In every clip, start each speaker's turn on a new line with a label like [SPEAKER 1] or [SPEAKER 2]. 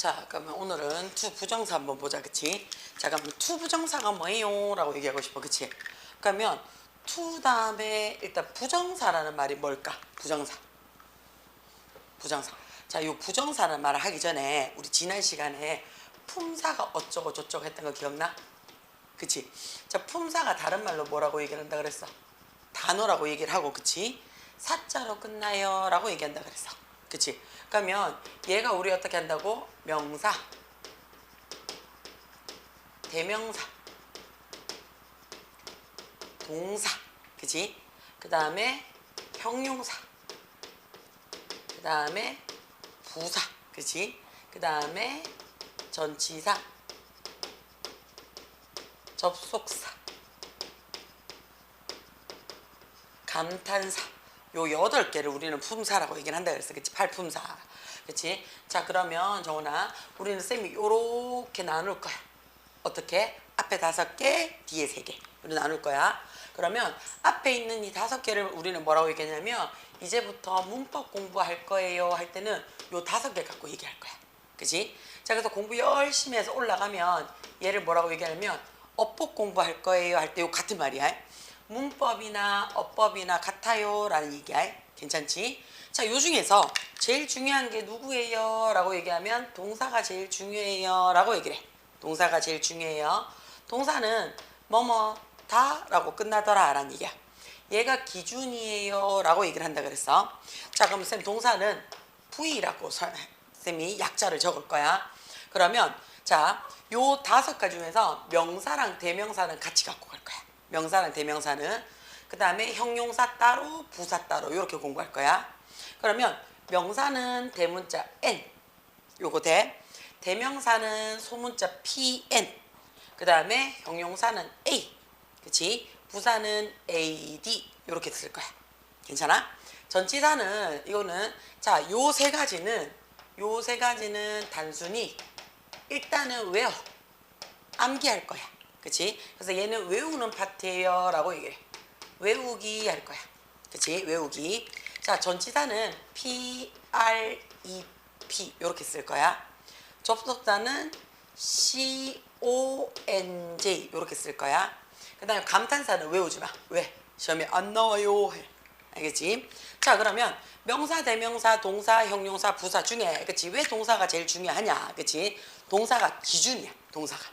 [SPEAKER 1] 자, 그러면 오늘은 투 부정사 한번 보자, 그치? 자, 그러면 투 부정사가 뭐예요? 라고 얘기하고 싶어, 그치? 그러면 투 다음에 일단 부정사라는 말이 뭘까? 부정사. 자, 요 부정사라는 말을 하기 전에 우리 지난 시간에 품사가 어쩌고 저쩌고 했던 거 기억나? 그치? 자, 품사가 다른 말로 뭐라고 얘기를 한다 그랬어? 단어라고 얘기를 하고, 그치? 사자로 끝나요 라고 얘기한다 그랬어. 그치? 그러면 얘가 우리 어떻게 한다고? 명사, 대명사, 동사, 그치? 그 다음에 형용사, 그 다음에 부사, 그치? 그 다음에 전치사, 접속사, 감탄사, 요 8개를 우리는 품사라고 얘기를 한다 그랬어. 그치? 8품사. 그치? 자, 그러면 정훈아, 우리는 쌤이 요렇게 나눌 거야. 어떻게? 앞에 5개, 뒤에 3개. 우리 나눌 거야. 그러면 앞에 있는 이 5개를 우리는 뭐라고 얘기하냐면, 이제부터 문법 공부할 거예요 할 때는 요 5개 갖고 얘기할 거야. 그치? 자, 그래서 공부 열심히 해서 올라가면 얘를 뭐라고 얘기하냐면, 어법 공부할 거예요 할 때 요 같은 말이야. 문법이나 어법이나 같아요 라는 얘기야. 괜찮지? 자, 요 중에서 제일 중요한 게 누구예요? 라고 얘기하면 동사가 제일 중요해요 라고 얘기를 해. 동사가 제일 중요해요. 동사는 뭐뭐다 라고 끝나더라 라는 얘기야. 얘가 기준이에요 라고 얘기를 한다 그랬어. 자, 그럼 쌤 동사는 V라고 쌤이 약자를 적을 거야. 그러면 자, 요 5가지 중에서 명사랑 대명사는 같이 갖고 갈 거야. 명사랑 대명사는. 그 다음에 형용사 따로, 부사 따로 이렇게 공부할 거야. 그러면 명사는 대문자 N, 요거 대. 대명사는 소문자 PN. 그 다음에 형용사는 A, 그치? 부사는 AD 이렇게 쓸 거야. 괜찮아? 전치사는 이거는 자, 요 3가지는 단순히 일단은 외워, 암기할 거야. 그치? 그래서 얘는 외우는 파트예요 라고 얘기해. 외우기 할 거야. 그치? 외우기. 자, 전치사는 PREP 이렇게 쓸 거야. 접속사는 CONJ 이렇게 쓸 거야. 그 다음에 감탄사는 외우지 마. 왜? 시험에 안 나와요 해. 알겠지? 자, 그러면 명사, 대명사, 동사, 형용사, 부사 중에, 그치? 왜 동사가 제일 중요하냐? 그치? 동사가 기준이야. 동사가.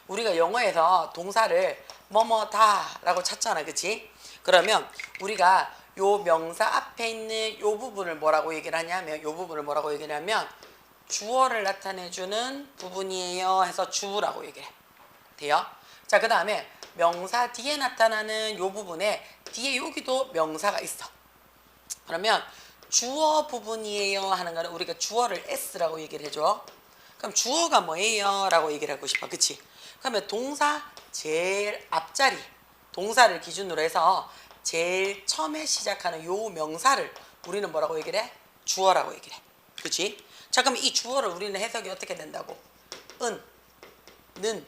[SPEAKER 1] 우리가 영어에서 동사를 뭐뭐다 라고 찾잖아. 그치? 그러면 우리가 요 명사 앞에 있는 요 부분을 뭐라고 얘기를 하냐면, 요 부분을 뭐라고 얘기를 하면 주어를 나타내주는 부분이에요 해서 주라고 얘기해. 돼요? 자, 그 다음에 명사 뒤에 나타나는 요 부분에 뒤에 여기도 명사가 있어. 그러면 주어 부분이에요 하는 거는 우리가 주어를 S라고 얘기를 해줘. 그럼 주어가 뭐예요? 라고 얘기를 하고 싶어. 그치? 그러면 동사 제일 앞자리, 동사를 기준으로 해서 제일 처음에 시작하는 요 명사를 우리는 뭐라고 얘기를 해? 주어라고 얘기를 해. 그치? 자, 그럼 이 주어를 우리는 해석이 어떻게 된다고? 은, 는,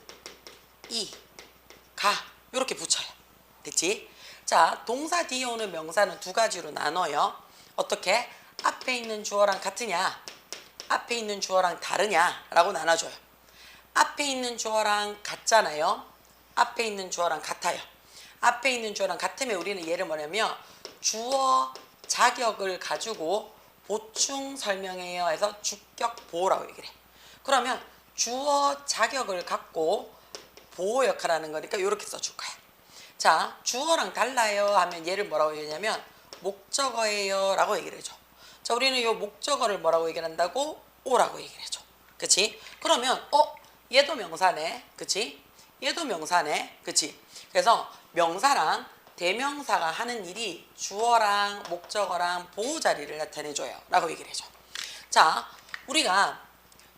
[SPEAKER 1] 이, 가 이렇게 붙여요. 됐지? 자, 동사 뒤에 오는 명사는 2가지로 나눠요. 어떻게? 앞에 있는 주어랑 같으냐? 앞에 있는 주어랑 다르냐? 라고 나눠줘요. 앞에 있는 주어랑 같잖아요. 앞에 있는 주어랑 같아요. 앞에 있는 주어랑 같으면 우리는 얘를 뭐냐면 주어 자격을 가지고 보충 설명해요 해서 주격보호라고 얘기를 해. 그러면 주어 자격을 갖고 보호 역할하는 거니까 이렇게 써줄 거야. 자, 주어랑 달라요 하면 얘를 뭐라고 얘기하냐면 목적어예요 라고 얘기를 해줘. 자, 우리는 이 목적어를 뭐라고 얘기를 한다고? 오라고 얘기를 해줘. 그치? 그러면 얘도 명사네. 그치? 얘도 명사네. 그치? 그래서 명사랑 대명사가 하는 일이 주어랑 목적어랑 보호자리를 나타내줘요 라고 얘기를 해줘. 자, 우리가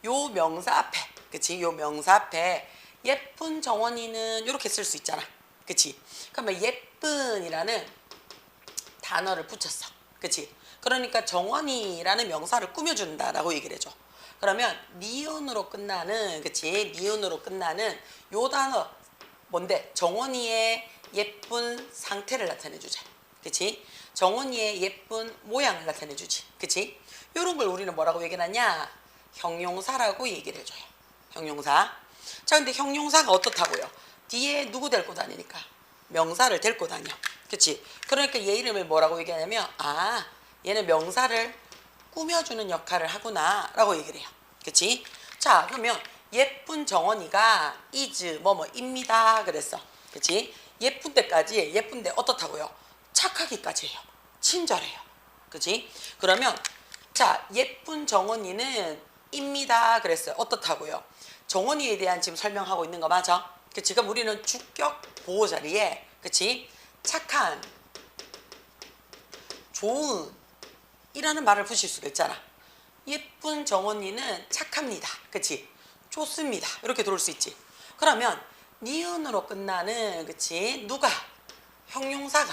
[SPEAKER 1] 요 명사 앞에, 그치? 요 명사 앞에 예쁜 정원이는 이렇게 쓸 수 있잖아. 그치? 그러면 예쁜이라는 단어를 붙였어. 그치? 그러니까 정원이라는 명사를 꾸며준다라고 얘기를 해줘. 그러면 니은으로 끝나는, 그치? 니은으로 끝나는 요 단어 뭔데? 정원이의 예쁜 상태를 나타내주자. 그치? 정원이의 예쁜 모양을 나타내주지. 그치? 요런 걸 우리는 뭐라고 얘기하냐? 형용사라고 얘기를 해줘요. 형용사. 자, 근데 형용사가 어떻다고요? 뒤에 누구 데리고 다니니까? 명사를 데리고 다녀. 그치? 그러니까 얘 이름을 뭐라고 얘기하냐면, 아, 얘는 명사를 꾸며주는 역할을 하구나 라고 얘기를 해요. 그치? 자, 그러면 예쁜 정원이가 is 뭐뭐입니다 그랬어. 그치? 예쁜 데까지, 예쁜데 어떻다고요? 착하기까지 해요. 친절해요. 그치? 그러면 자, 예쁜 정원이는 입니다 그랬어요. 어떻다고요? 정원이에 대한 지금 설명하고 있는 거 맞아? 그치? 그럼 우리는 주격 보호 자리에, 그치? 착한, 좋은 이라는 말을 붙일 수가 있잖아. 예쁜 정원이는 착합니다. 그치? 좋습니다. 이렇게 들어올 수 있지. 그러면 니은으로 끝나는, 그치? 누가? 형용사가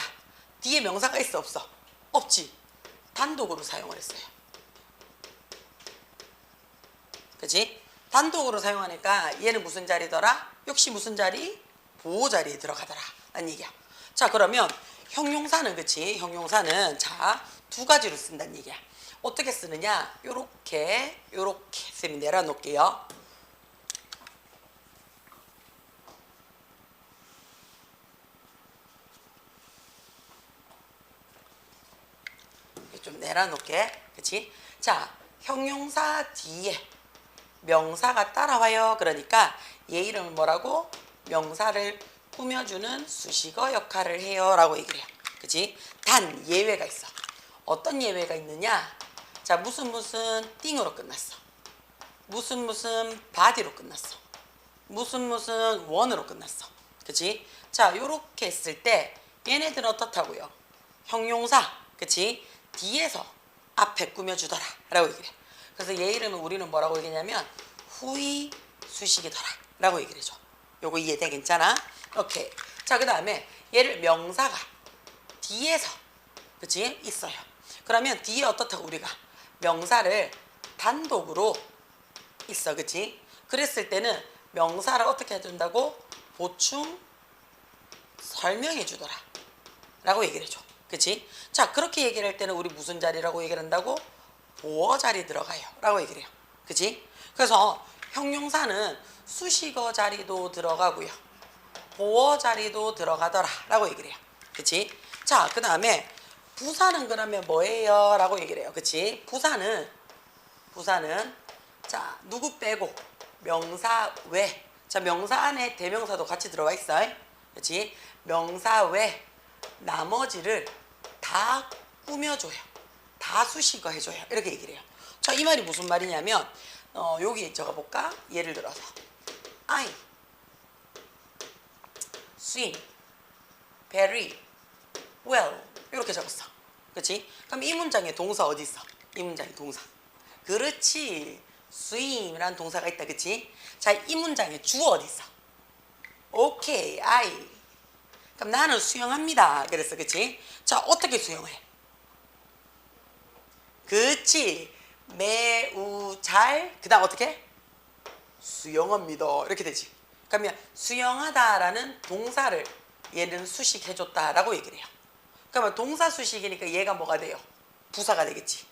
[SPEAKER 1] 뒤에 명사가 있어 없어? 없지. 단독으로 사용을 했어요. 그치? 단독으로 사용하니까 얘는 무슨 자리더라? 역시 무슨 자리? 보호 자리에 들어가더라 라는 얘기야. 자, 그러면 형용사는, 그치? 형용사는 자, 두 가지로 쓴다는 얘기야. 어떻게 쓰느냐? 요렇게 쌤이 내려놓을게요. 좀 내려놓게. 그치? 자, 형용사 뒤에 명사가 따라와요. 그러니까 얘 이름은 뭐라고? 명사를 꾸며주는 수식어 역할을 해요 라고 얘기를 해요. 그치? 단 예외가 있어. 어떤 예외가 있느냐? 자, 무슨 띵으로 끝났어. 무슨 바디로 끝났어. 무슨 원으로 끝났어. 그치? 자, 요렇게 했을 때 얘네들은 어떻다고요? 형용사. 그치? 뒤에서 앞에 꾸며주더라 라고 얘기를 해. 그래서 얘 이름은 우리는 뭐라고 얘기하냐면 후위 수식이더라 라고 얘기를 해줘. 요거 이해돼? 괜찮아? 오케이. 자, 그 다음에 얘를 명사가 뒤에서, 그치? 있어요. 그러면 뒤에 어떻다고 우리가 명사를 단독으로 있어. 그치? 그랬을 때는 명사를 어떻게 해준다고? 보충 설명해 주더라 라고 얘기를 해줘. 그치? 자, 그렇게 얘기를 할 때는 우리 무슨 자리라고 얘기를 한다고? 보어 자리 들어가요 라고 얘기를 해요. 그치? 그래서 형용사는 수식어 자리도 들어가고요, 보어 자리도 들어가더라 라고 얘기를 해요. 그치? 자, 그 다음에 부사는 그러면 뭐예요? 라고 얘기를 해요. 그치? 부사는 자, 누구 빼고? 명사 외. 자, 명사 안에 대명사도 같이 들어가 있어. 그치? 명사 외 나머지를 다 꾸며줘요. 다 수식어 해줘요. 이렇게 얘기를 해요. 자, 이 말이 무슨 말이냐면 여기 적어볼까? 예를 들어서 I swim very well 이렇게 적었어. 그치? 그럼 이 문장에 동사 어디 있어? 이 문장에 동사. 그렇지. swim이라는 동사가 있다. 그치? 자, 이 문장에 주어 어디 있어? 오케이, I. 그럼 나는 수영합니다. 그랬어. 그치? 자, 어떻게 수영해? 그치? 매우 잘. 그 다음 어떻게? 수영합니다. 이렇게 되지. 그러면 수영하다라는 동사를 얘는 수식해줬다라고 얘기를 해요. 그러면 동사 수식이니까 얘가 뭐가 돼요? 부사가 되겠지.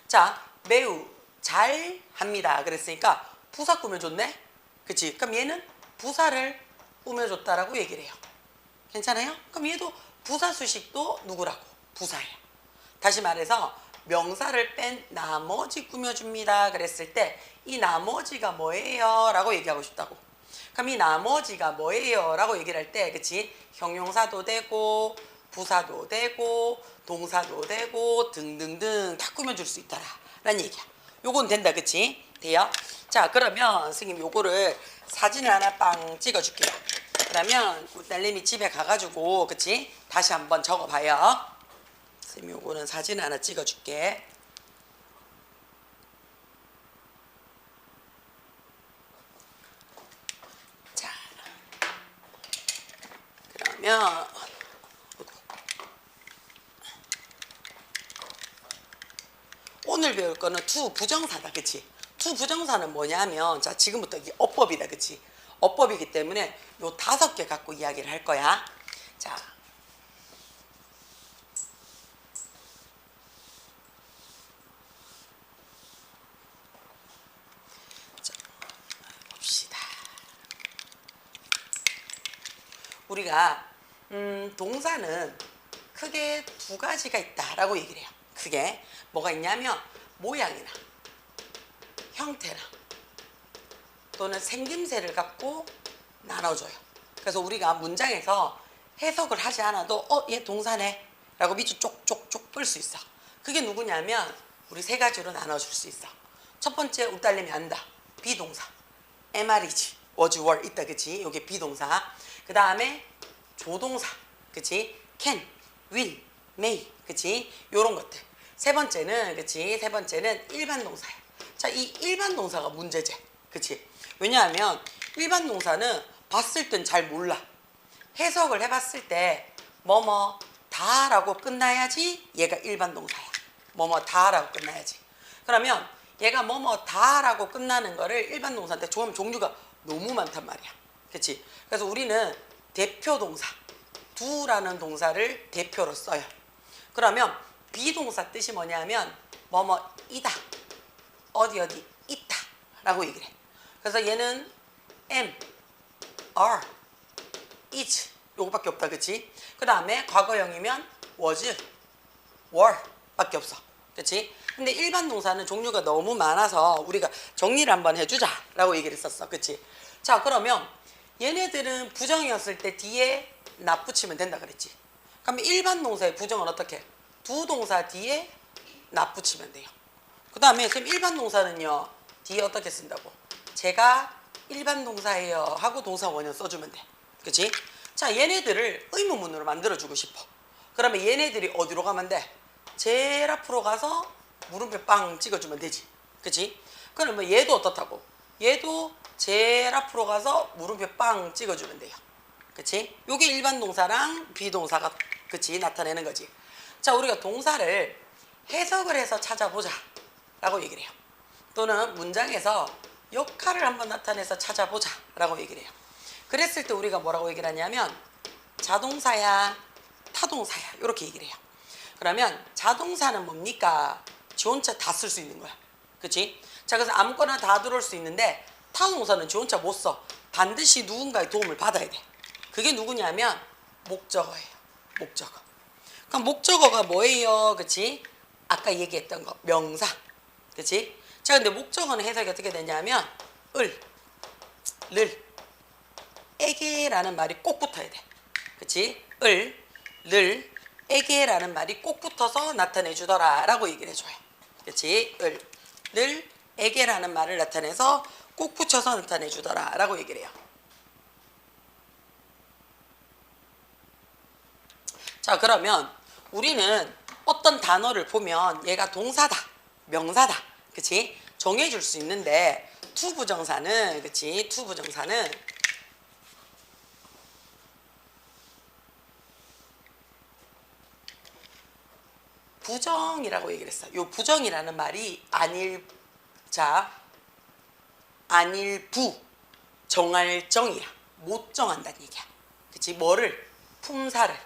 [SPEAKER 1] 자, 매우 잘 합니다. 그랬으니까 부사 꾸며줬네? 그치? 그럼 얘는 부사를 꾸며줬다라고 얘기를 해요. 괜찮아요? 그럼 얘도 부사 수식도 누구라고? 부사예요. 다시 말해서 명사를 뺀 나머지 꾸며줍니다. 그랬을 때 이 나머지가 뭐예요? 라고 얘기하고 싶다고. 그럼 이 나머지가 뭐예요? 라고 얘기를 할 때, 그치? 형용사도 되고 부사도 되고 동사도 되고 등등등 다 꾸며줄 수 있더라 라는 얘기야. 요건 된다. 그치? 돼요? 자, 그러면 선생님 요거를 사진을 하나 빵 찍어줄게요. 그러면 딸내미 집에 가가지고, 그치? 다시 한번 적어봐요. 선생님 요거는 사진 하나 찍어줄게. 자, 그러면 오늘 배울 거는 투 부정사다. 그치? 투 부정사는 뭐냐면, 자, 지금부터 이게 어법이다. 그치? 어법이기 때문에 요 5개 갖고 이야기를 할 거야. 자, 우리가 동사는 크게 두 가지가 있다라고 얘기를 해요. 크게 뭐가 있냐면 모양이나 형태나 또는 생김새를 갖고 나눠줘요. 그래서 우리가 문장에서 해석을 하지 않아도 얘 동사네 라고 밑줄 쪽쪽쪽 뿔 수 있어. 그게 누구냐면 우리 세 가지로 나눠줄 수 있어. 첫 번째 우리 딸내미 안다. 비동사. am, is, was, were 있다. 그치? 요게 비동사. 그 다음에 조동사. 그치? can, will, may. 그치? 요런 것들. 세 번째는 그치? 세 번째는 일반 동사야. 자, 이 일반 동사가 문제제. 그치? 왜냐하면 일반 동사는 봤을 땐 잘 몰라. 해석을 해봤을 때 뭐뭐 다라고 끝나야지 얘가 일반 동사야. 뭐뭐 다라고 끝나야지. 그러면 얘가 뭐뭐 다라고 끝나는 거를 일반 동사인데 종류가 너무 많단 말이야. 그치? 그래서 우리는 대표 동사 두라는 동사를 대표로 써요. 그러면 비동사 뜻이 뭐냐면 뭐뭐 이다 어디 있다 라고 얘기를 해. 그래서 얘는 am, are, is 요거밖에 없다. 그치? 그 다음에 과거형이면 was, were 밖에 없어. 그치? 근데 일반 동사는 종류가 너무 많아서 우리가 정리를 한번 해주자 라고 얘기를 했었어. 그치? 자, 그러면 얘네들은 부정이었을 때 뒤에 나 붙이면 된다 그랬지. 그럼 일반 동사의 부정은 어떻게? 두 동사 뒤에 나 붙이면 돼요. 그 다음에 그럼 일반 동사는요 뒤에 어떻게 쓴다고? 제가 일반 동사예요 하고 동사 원형 써주면 돼. 그치? 자, 얘네들을 의문문으로 만들어주고 싶어. 그러면 얘네들이 어디로 가면 돼? 제일 앞으로 가서 물음표 빵 찍어주면 되지. 그치? 그러면 얘도 어떻다고? 얘도 제일 앞으로 가서 물음표 빵 찍어주면 돼요. 그치? 요게 일반 동사랑 비동사가 그치? 나타내는 거지. 자, 우리가 동사를 해석을 해서 찾아보자 라고 얘기를 해요. 또는 문장에서 역할을 한번 나타내서 찾아보자 라고 얘기를 해요. 그랬을 때 우리가 뭐라고 얘기를 하냐면 자동사야 타동사야 이렇게 얘기를 해요. 그러면 자동사는 뭡니까? 지 혼자 다 쓸 수 있는 거야. 그치? 자, 그래서 아무거나 다 들어올 수 있는데 타동사는 지 혼자 못 써. 반드시 누군가의 도움을 받아야 돼. 그게 누구냐면 목적어예요. 목적어. 그럼 목적어가 뭐예요? 그치? 아까 얘기했던 거 명사. 그치? 자, 근데 목적어는 해석이 어떻게 되냐면 을, 에게라는 말이 꼭 붙어야 돼. 그치? 를, 에게라는 말이 꼭 붙어서 나타내 주더라 라고 얘기를 해줘요. 그치? 를, 에게라는 말을 나타내서 꼭 붙여서 나타내 주더라 라고 얘기를 해요. 자, 그러면 우리는 어떤 단어를 보면 얘가 동사다, 명사다, 그치? 정해줄 수 있는데 투부정사는, 그치? 투부정사는 부정이라고 얘기를 했어. 요 부정이라는 말이 안일부, 정할 정이야. 못 정한다는 얘기야. 그치? 뭐를? 품사를.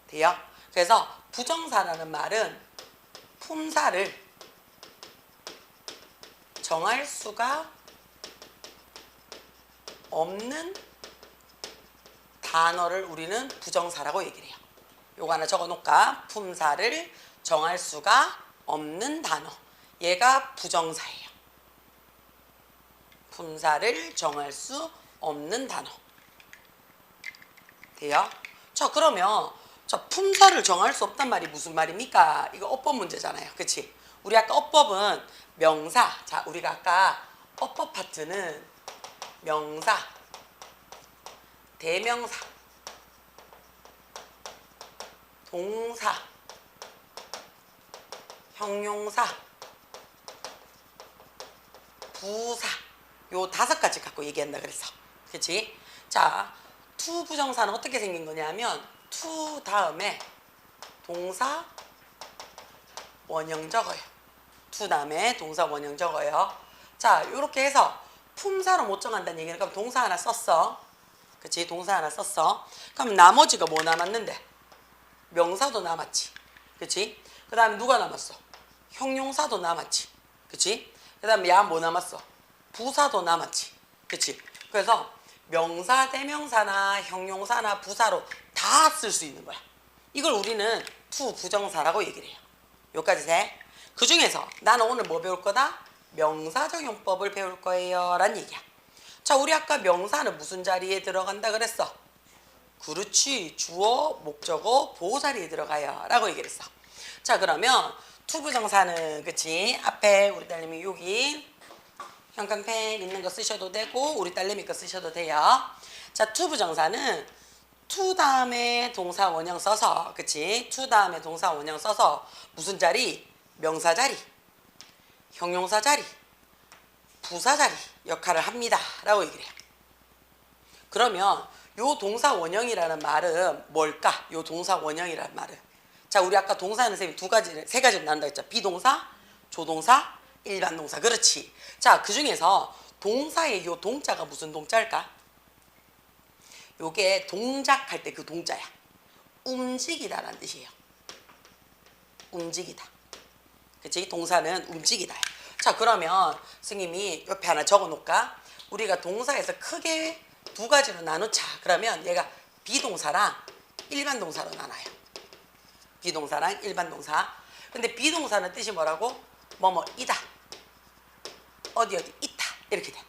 [SPEAKER 1] 돼요? 그래서 부정사라는 말은 품사를 정할 수가 없는 단어를 우리는 부정사라고 얘기를 해요. 요거 하나 적어 놓을까? 품사를 정할 수가 없는 단어. 얘가 부정사예요. 품사를 정할 수 없는 단어. 돼요? 자, 그러면 자, 품사를 정할 수 없단 말이 무슨 말입니까? 이거 어법 문제잖아요. 그치? 우리 아까 어법은 명사. 자, 우리가 아까 어법 파트는 명사, 대명사, 동사, 형용사, 부사 요 5가지 갖고 얘기한다 그랬어. 그치? 자, 투 부정사는 어떻게 생긴 거냐면 투 다음에 동사 원형 적어요. 투 다음에 동사 원형 적어요. 자, 요렇게 해서 품사로 못 정한다는 얘기는 그럼 동사 하나 썼어. 그치? 동사 하나 썼어. 그럼 나머지가 뭐 남았는데? 명사도 남았지. 그치? 그 다음에 누가 남았어? 형용사도 남았지. 그치? 그 다음에 야 뭐 남았어? 부사도 남았지. 그치? 그래서 명사, 대명사나 형용사나 부사로 다 쓸 수 있는 거야. 이걸 우리는 투 부정사라고 얘기를 해요. 여기까지 돼. 그 중에서 나는 오늘 뭐 배울 거다? 명사적용법을 배울 거예요 라는 얘기야. 자, 우리 아까 명사는 무슨 자리에 들어간다 그랬어? 그렇지, 주어, 목적어, 보호 자리에 들어가요 라고 얘기를 했어. 자, 그러면 투부정사는 그치, 앞에 우리 딸내미 여기 형광펜 있는 거 쓰셔도 되고 우리 딸내미 거 쓰셔도 돼요. 자, 투부정사는 투 다음에 동사 원형 써서, 그치, 투 다음에 동사 원형 써서 무슨 자리? 명사 자리, 형용사 자리, 부사 자리 역할을 합니다 라고 얘기를 해요. 그러면 요 동사 원형이라는 말은 뭘까? 요 동사 원형이라는 말은, 자, 우리 아까 동사는 선생님이 세 가지로 나눈다 했죠. 비동사, 조동사, 일반 동사. 그렇지. 자, 그 중에서 동사의 요 동자가 무슨 동자일까? 요게 동작할 때 그 동자야. 움직이다라는 뜻이에요. 움직이다. 그치? 동사는 움직이다. 자, 그러면 선생님이 옆에 하나 적어 놓을까? 우리가 동사에서 크게 두 가지로 나누자. 그러면 얘가 비동사랑 일반 동사로 나눠요. 비동사랑 일반 동사. 근데 비동사는 뜻이 뭐라고? 뭐뭐이다, 어디 있다, 이렇게 돼.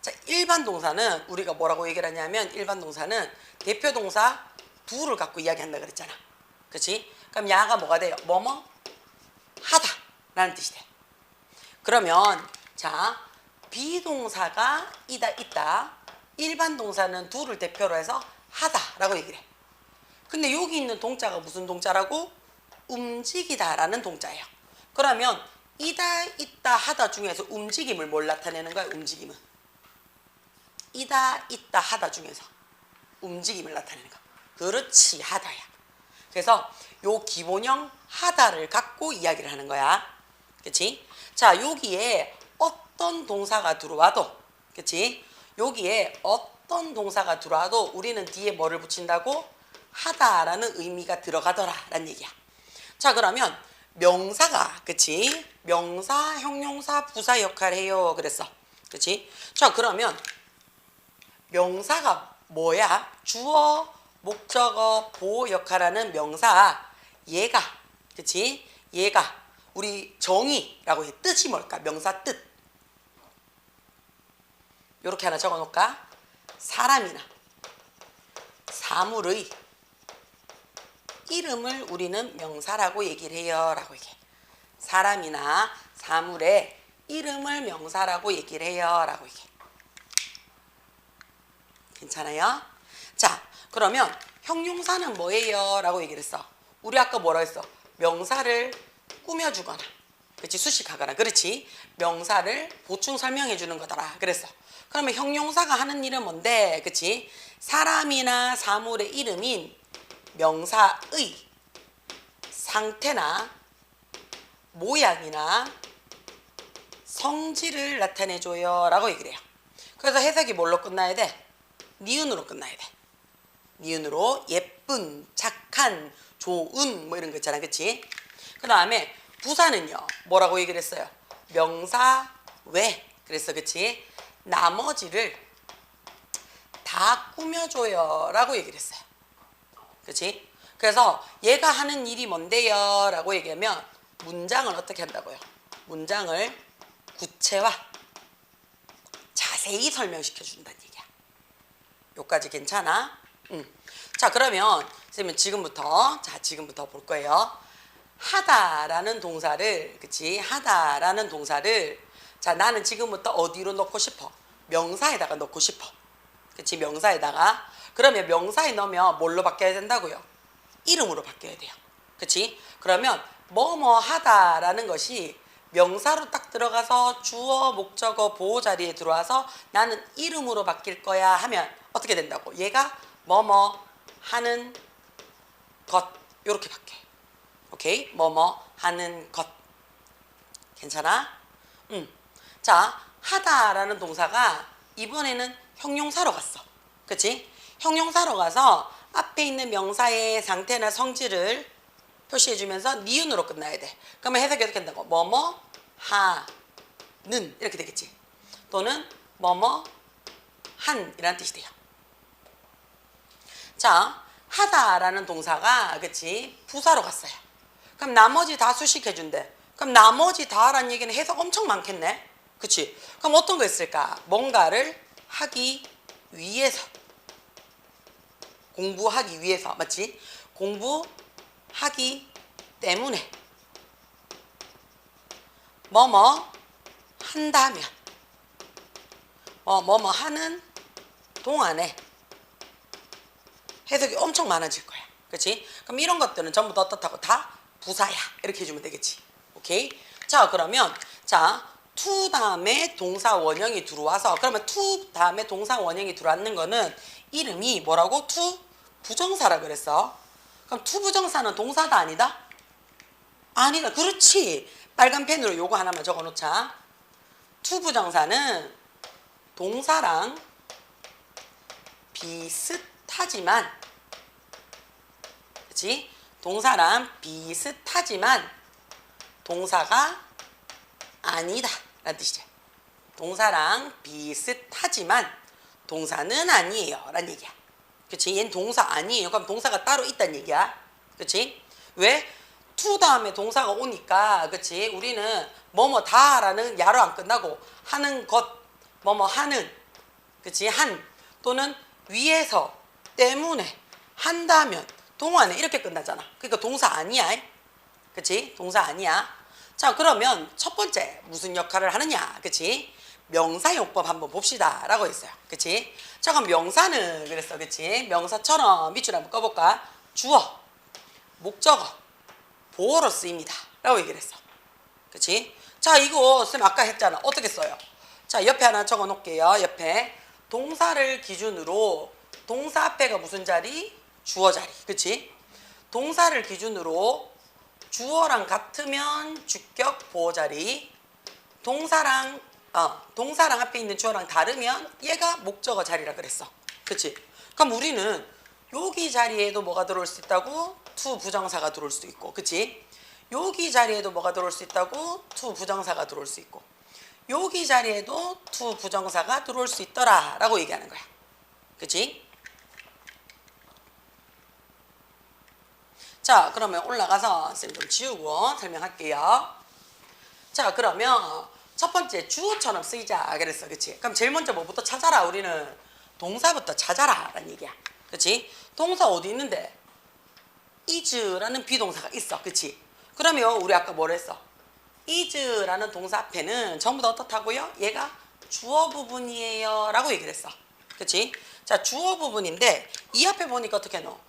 [SPEAKER 1] 자, 일반 동사는 우리가 뭐라고 얘기를 하냐면, 일반 동사는 대표 동사 두를 갖고 이야기한다 그랬잖아. 그치? 그럼 야가 뭐가 돼요? 뭐뭐 하다 라는 뜻이 돼. 그러면 자, 비동사가 이다, 있다, 일반 동사는 두를 대표로 해서 하다 라고 얘기를 해. 근데 여기 있는 동자가 무슨 동자라고? 움직이다 라는 동자예요. 그러면 이다, 있다, 하다 중에서 움직임을 뭘 나타내는 거야? 움직임은 이다, 있다, 하다 중에서 움직임을 나타내는 거. 그렇지, 하다야. 그래서 요 기본형 하다를 갖고 이야기를 하는 거야. 그치? 자, 여기에 어떤 동사가 들어와도, 그치? 여기에 어떤 동사가 들어와도 우리는 뒤에 뭐를 붙인다고? 하다라는 의미가 들어가더라 라는 얘기야. 자, 그러면 명사가, 그치? 명사, 형용사, 부사 역할을 해요 그랬어. 그치? 자, 그러면 명사가 뭐야? 주어, 목적어, 보호 역할하는 명사. 얘가, 그치? 얘가 우리 정의라고 해. 뜻이 뭘까? 명사 뜻. 요렇게 하나 적어 놓을까? 사람이나 사물의 이름을 우리는 명사라고 얘기를 해요 라고 얘기해. 사람이나 사물의 이름을 명사라고 얘기를 해요 라고 얘기해. 괜찮아요? 자, 그러면 형용사는 뭐예요? 라고 얘기를 했어. 우리 아까 뭐라 했어? 명사를 꾸며주거나, 그렇지, 수식하거나, 그렇지, 명사를 보충 설명해 주는 거더라 그랬어. 그러면 형용사가 하는 일은 뭔데? 그렇지, 사람이나 사물의 이름인 명사의 상태나 모양이나 성질을 나타내줘요 라고 얘기를 해요. 그래서 해석이 뭘로 끝나야 돼? 니은으로 끝나야 돼. 니은으로 예쁜, 착한, 좋은 뭐 이런 거 있잖아. 그치? 그 다음에 부사는요 뭐라고 얘기를 했어요? 명사 외. 그랬어. 그치? 나머지를 다 꾸며줘요 라고 얘기를 했어요. 그치? 그래서 얘가 하는 일이 뭔데요? 라고 얘기하면 문장을 어떻게 한다고요? 문장을 구체화, 자세히 설명시켜 준다는 얘기야. 요까지 괜찮아? 자, 그러면 선생님은 지금부터 볼 거예요. 하다라는 동사를, 그치? 하다라는 동사를, 자, 나는 지금부터 어디로 넣고 싶어? 명사에다가 넣고 싶어. 그치? 명사에다가. 그러면 명사에 넣으면 뭘로 바뀌어야 된다고요? 이름으로 바뀌어야 돼요. 그치? 그러면 뭐뭐 하다라는 것이 명사로 딱 들어가서 주어, 목적어, 보호 자리에 들어와서 나는 이름으로 바뀔 거야 하면 어떻게 된다고? 얘가 뭐뭐 하는 것, 요렇게 바뀌어요. 오케이? 뭐뭐 하는 것. 괜찮아? 자, 하다라는 동사가 이번에는 형용사로 갔어. 그치? 형용사로 가서 앞에 있는 명사의 상태나 성질을 표시해주면서 니은으로 끝나야 돼. 그러면 해석이 어떻게 된다고? 뭐뭐 하는 이렇게 되겠지. 또는 뭐뭐 한이라는 뜻이 돼요. 자, 하다라는 동사가 그치 부사로 갔어요. 그럼 나머지 다 수식해준대. 그럼 나머지 다라는 얘기는 해석 엄청 많겠네. 그치? 그럼 어떤 거 있을까? 뭔가를 하기 위해서, 공부하기 위해서, 맞지? 공부하기 때문에 뭐뭐 한다면 뭐뭐 하는 동안에 해석이 엄청 많아질 거야. 그치? 그럼 이런 것들은 전부 다 어떻다고? 다 부사야. 이렇게 해주면 되겠지. 오케이? 자, 그러면 자, to 다음에 동사 원형이 들어와서 그러면 to 다음에 동사 원형이 들어왔는 거는 이름이 뭐라고? to 부정사라 그랬어. 그럼 to 부정사는 동사다 아니다? 아니다. 그렇지. 빨간 펜으로 요거 하나만 적어 놓자. to 부정사는 동사랑 비슷하지만, 그치? 동사랑 비슷하지만 동사가 아니다 라는 뜻이죠. 동사랑 비슷하지만 동사는 아니에요 라는 얘기야. 그치? 얘는 동사 아니에요. 그럼 동사가 따로 있다는 얘기야. 그치? 왜? to 다음에 동사가 오니까, 그치? 우리는 뭐뭐다 라는 야로 안 끝나고 하는 것, 뭐뭐 하는, 그치? 한 또는 위에서, 때문에, 한다면, 동안에 이렇게 끝나잖아. 그러니까 동사 아니야. 그치? 동사 아니야. 자, 그러면 첫 번째 무슨 역할을 하느냐. 그치? 명사용법 한번 봅시다 라고 했어요. 그치? 자, 그럼 명사는 그랬어. 그치? 명사처럼 밑줄 한번 꺼볼까? 주어, 목적어, 보어로 쓰입니다 라고 얘기를 했어. 그치? 자, 이거 쌤 아까 했잖아. 어떻게 써요? 자, 옆에 하나 적어 놓을게요. 옆에 동사를 기준으로 동사 앞에가 무슨 자리? 주어 자리. 그치? 동사를 기준으로 주어랑 같으면 주격 보어 자리, 동사랑 앞에 있는 주어랑 다르면 얘가 목적어 자리라 그랬어. 그치? 그럼 우리는 여기 자리에도 뭐가 들어올 수 있다고? to 부정사가 들어올 수도 있고, 그치? 여기 자리에도 뭐가 들어올 수 있다고? to 부정사가 들어올 수 있고, 여기 자리에도 to 부정사가 들어올 수 있더라 라고 얘기하는 거야. 그치? 자, 그러면 올라가서 쌤 좀 지우고 설명할게요. 자, 그러면 첫 번째 주어처럼 쓰이자 그랬어. 그치? 그럼 제일 먼저 뭐부터 찾아라. 우리는 동사부터 찾아라 라는 얘기야. 그치? 동사 어디 있는데? is라는 비동사가 있어. 그치? 그러면 우리 아까 뭘 했어? is라는 동사 앞에는 전부 다 어떻다고요? 얘가 주어 부분이에요 라고 얘기를 했어. 그치? 자, 주어 부분인데 이 앞에 보니까 어떻게 넣어?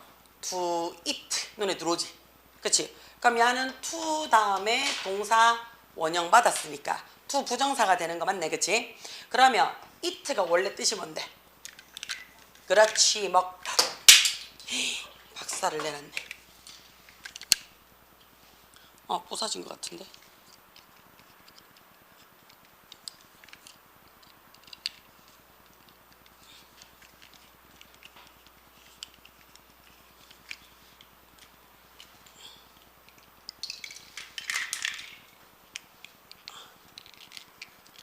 [SPEAKER 1] to it 눈에 들어오지. 그치? 그럼 얘는 to 다음에 동사 원형 받았으니까 to 부정사가 되는 거 맞네. 그치? 그러면 it가 원래 뜻이 뭔데? 그렇지, 먹다. 박살을 내놨네. 부서진 것 같은데.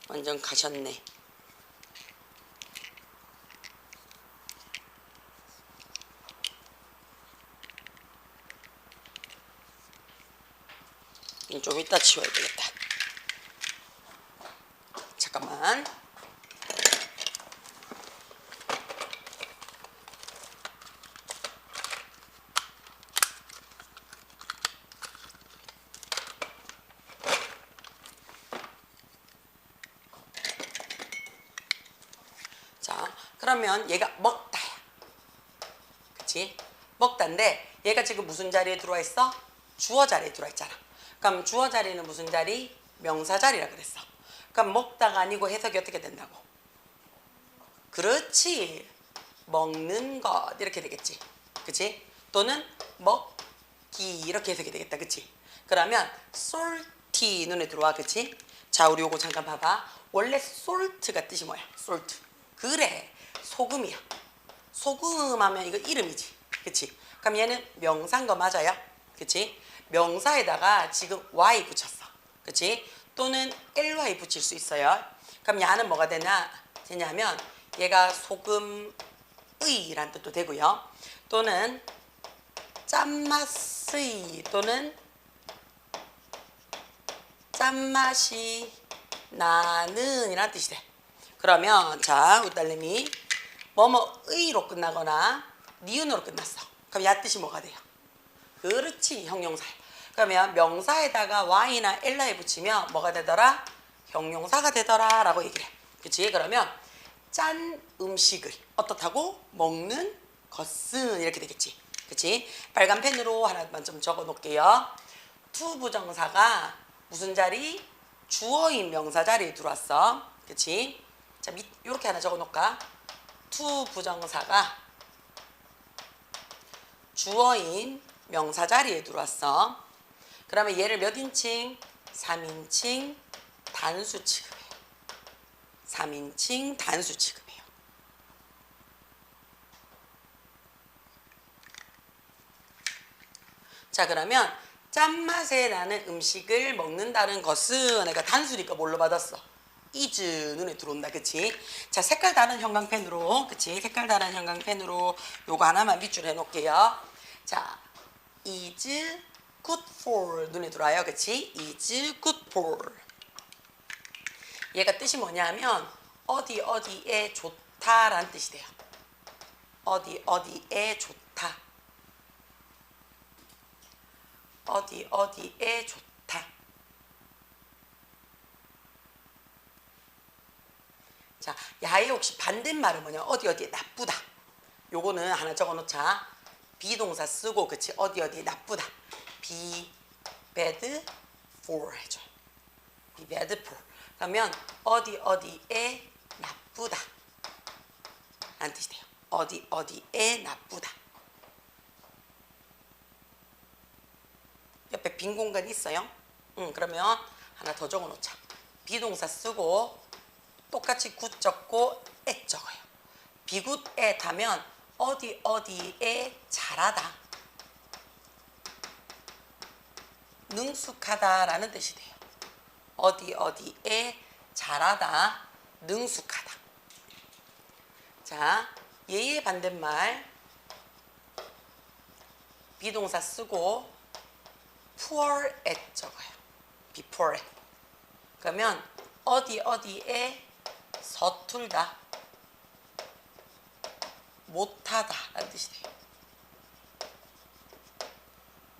[SPEAKER 1] 완전 가셨네. 좀 이따 치워야 되겠다. 잠깐만. 자, 그러면 얘가 먹다야. 그치? 먹다인데 얘가 지금 무슨 자리에 들어와 있어? 주어 자리에 들어와 있잖아. 그럼 주어 자리는 무슨 자리? 명사 자리라 그랬어. 그럼 먹다가 아니고 해석이 어떻게 된다고? 그렇지. 먹는 것 이렇게 되겠지. 그치? 또는 먹기 이렇게 해석이 되겠다. 그치? 그러면 salty 눈에 들어와. 그치? 자, 우리 요거 잠깐 봐봐. 원래 salt가 뜻이 뭐야? salt. 그래. 소금이야. 소금 하면 이거 이름이지. 그치? 그럼 얘는 명사인 거 맞아요? 그치? 명사에다가 지금 y 붙였어. 그치? 또는 ly 붙일 수 있어요. 그럼 얘는 뭐가 되냐면 얘가 소금의란 뜻도 되고요. 또는 짠맛의 또는 짠맛이 나는 이란 뜻이 돼. 그러면 자 우리 딸내미 뭐뭐의로 끝나거나 니은으로 끝났어. 그럼 야 뜻이 뭐가 돼요? 그렇지, 형용사야. 그러면 명사에다가 y나 엘라에 붙이면 뭐가 되더라? 형용사가 되더라 라고 얘기를 해. 그치? 그러면 짠 음식을 어떻다고? 먹는 것은 이렇게 되겠지. 그치? 빨간 펜으로 하나만 좀 적어 놓을게요. 투 부정사가 무슨 자리? 주어인 명사 자리에 들어왔어. 그치? 자, 이렇게 하나 적어 놓을까? 투 부정사가 주어인 명사 자리에 들어왔어. 그러면 얘를 몇 인칭? 3인칭 단수 취급해요. 3인칭 단수 취급해요. 자, 그러면 짠맛에 나는 음식을 먹는다는 것은 내가 단수니까 뭘로 받았어? is 눈에 들어온다. 그치? 자, 색깔 다른 형광펜으로, 그치? 색깔 다른 형광펜으로 요거 하나만 밑줄 해놓을게요. 자, is good for 눈에 들어와요. 그치? is good for. 얘가 뜻이 뭐냐면 어디 어디에 좋다라는 뜻이 돼요. 어디 어디에 좋다. 어디 어디에 좋다. 자, 야의 혹시 반대말은 뭐냐? 어디 어디에 나쁘다. 요거는 하나 적어놓자. 비동사 쓰고 그치? 어디 어디에 나쁘다. be bad for 해줘. be bad for. 그러면 어디 어디에 나쁘다 라는 뜻이 돼요. 어디 어디에 나쁘다. 옆에 빈 공간 있어요? 그러면 하나 더 적어놓자. 비동사 쓰고 똑같이 굿 적고 애 적어요. 비굿 애 하면 어디 어디에 잘하다, 능숙하다라는 뜻이 돼요. 어디 어디에 잘하다, 능숙하다. 자, 얘의 반대말 비동사 쓰고 poor at 적어요. before at. 그러면 어디 어디에 서툴다, 못하다 라는 뜻이 돼요.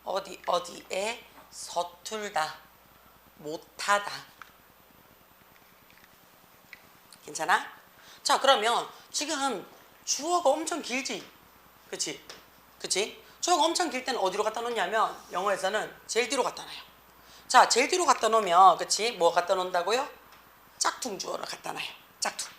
[SPEAKER 1] 어디 어디에 서툴다, 못하다. 괜찮아? 자, 그러면 지금 주어가 엄청 길지? 그치? 그치? 주어가 엄청 길 때는 어디로 갖다 놓냐면 영어에서는 제일 뒤로 갖다 놔요. 자, 제일 뒤로 갖다 놓으면 그치? 뭐 갖다 놓는다고요? 짝퉁 주어를 갖다 놔요. 짝퉁.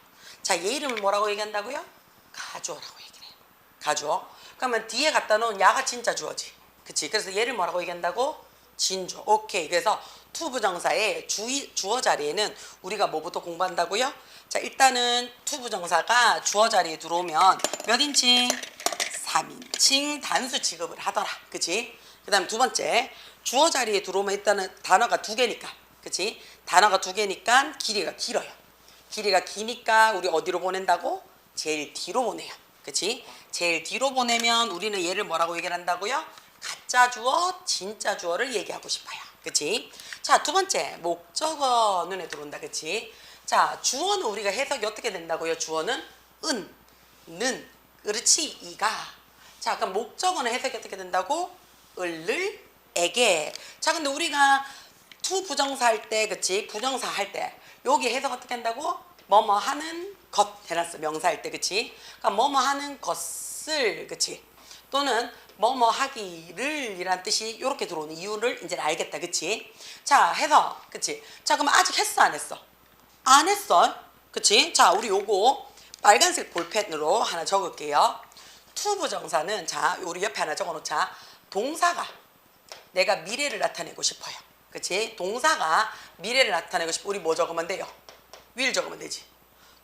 [SPEAKER 1] 자, 얘 이름을 뭐라고 얘기한다고요? 가주어라고 얘기해요. 가주어. 그러면 뒤에 갖다 놓은 야가 진짜 주어지. 그치? 그래서 얘를 뭐라고 얘기한다고? 진주어. 오케이. 그래서 투 부정사의 주어 자리에는 우리가 뭐부터 공부한다고요? 자, 일단은 투 부정사가 주어 자리에 들어오면 몇 인칭? 3인칭 단수 취급을 하더라. 그치? 그 다음에 두 번째, 주어 자리에 들어오면 일단은 단어가 두 개니까. 그치? 단어가 두 개니까 길이가 길어요. 길이가 기니까 우리 어디로 보낸다고? 제일 뒤로 보내요. 그치? 제일 뒤로 보내면 우리는 얘를 뭐라고 얘기를 한다고요? 가짜 주어, 진짜 주어를 얘기하고 싶어요. 그치? 자, 두 번째, 목적어 눈에 들어온다. 그치? 자, 주어는 우리가 해석이 어떻게 된다고요? 주어는 은, 는, 그렇지, 이가. 자, 그럼 목적어는 해석이 어떻게 된다고? 을을, 에게. 자, 근데 우리가 투 부정사 할 때, 그치? 부정사 할 때, 여기 해석 어떻게 한다고? 뭐뭐 하는 것 해놨어. 명사 할 때, 그치? 그러니까 뭐뭐 하는 것을, 그치? 또는 뭐뭐 하기를 이란 뜻이 이렇게 들어오는 이유를 이제 알겠다. 그치? 자, 해석. 그치? 자, 그럼 아직 했어, 안 했어? 안 했어. 그치? 자, 우리 요거 빨간색 볼펜으로 하나 적을게요. 투 부정사는, 자, 우리 옆에 하나 적어놓자. 동사가 내가 미래를 나타내고 싶어요. 그치? 동사가 미래를 나타내고 싶어. 우리 뭐 적으면 돼요? will 적으면 되지.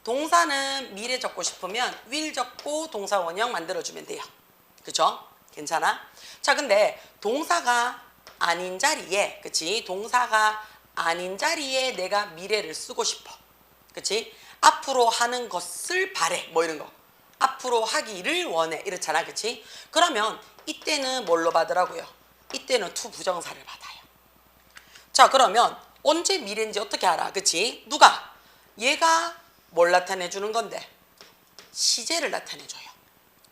[SPEAKER 1] 동사는 미래 적고 싶으면 will 적고 동사 원형 만들어주면 돼요. 그쵸? 괜찮아? 자, 근데 동사가 아닌 자리에, 그치? 동사가 아닌 자리에 내가 미래를 쓰고 싶어. 그치? 앞으로 하는 것을 바래. 뭐 이런 거. 앞으로 하기를 원해. 이렇잖아. 그치? 그러면 이때는 뭘로 받으라고요? 이때는 to 부정사를 받아요. 자, 그러면 언제 미래인지 어떻게 알아? 그치? 누가? 얘가 뭘 나타내 주는 건데? 시제를 나타내 줘요.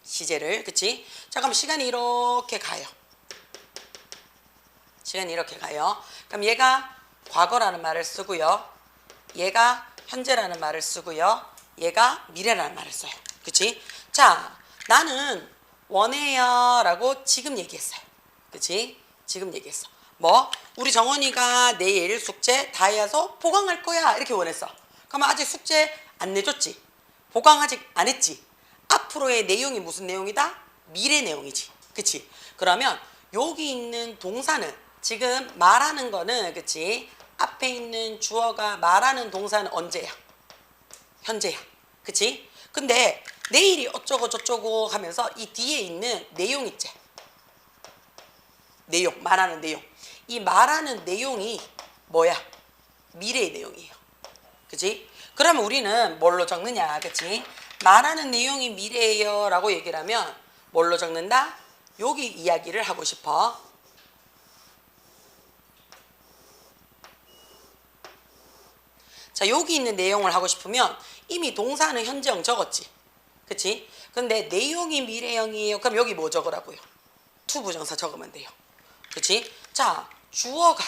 [SPEAKER 1] 시제를. 그치? 자, 그럼 시간이 이렇게 가요. 시간이 이렇게 가요. 그럼 얘가 과거라는 말을 쓰고요. 얘가 현재라는 말을 쓰고요. 얘가 미래라는 말을 써요. 그치? 자, 나는 원해요 라고 지금 얘기했어요. 그치? 지금 얘기했어. 뭐? 우리 정원이가 내일 숙제 다 해서 보강할 거야. 이렇게 원했어. 그러면 아직 숙제 안 내줬지? 보강 아직 안 했지? 앞으로의 내용이 무슨 내용이다? 미래 내용이지. 그치? 그러면 여기 있는 동사는 지금 말하는 거는 그치? 앞에 있는 주어가 말하는 동사는 언제야? 현재야. 그치? 근데 내일이 어쩌고 저쩌고 하면서 이 뒤에 있는 내용 있지? 내용, 말하는 내용. 이 말하는 내용이 뭐야? 미래의 내용이에요. 그치? 그러면 우리는 뭘로 적느냐? 그치? 말하는 내용이 미래예요 라고 얘기를 하면 뭘로 적는다? 여기 이야기를 하고 싶어. 자, 여기 있는 내용을 하고 싶으면 이미 동사는 현재형 적었지. 그치? 근데 내용이 미래형이에요. 그럼 여기 뭐 적으라고요? to 부정사 적으면 돼요. 그치? 자, 주어가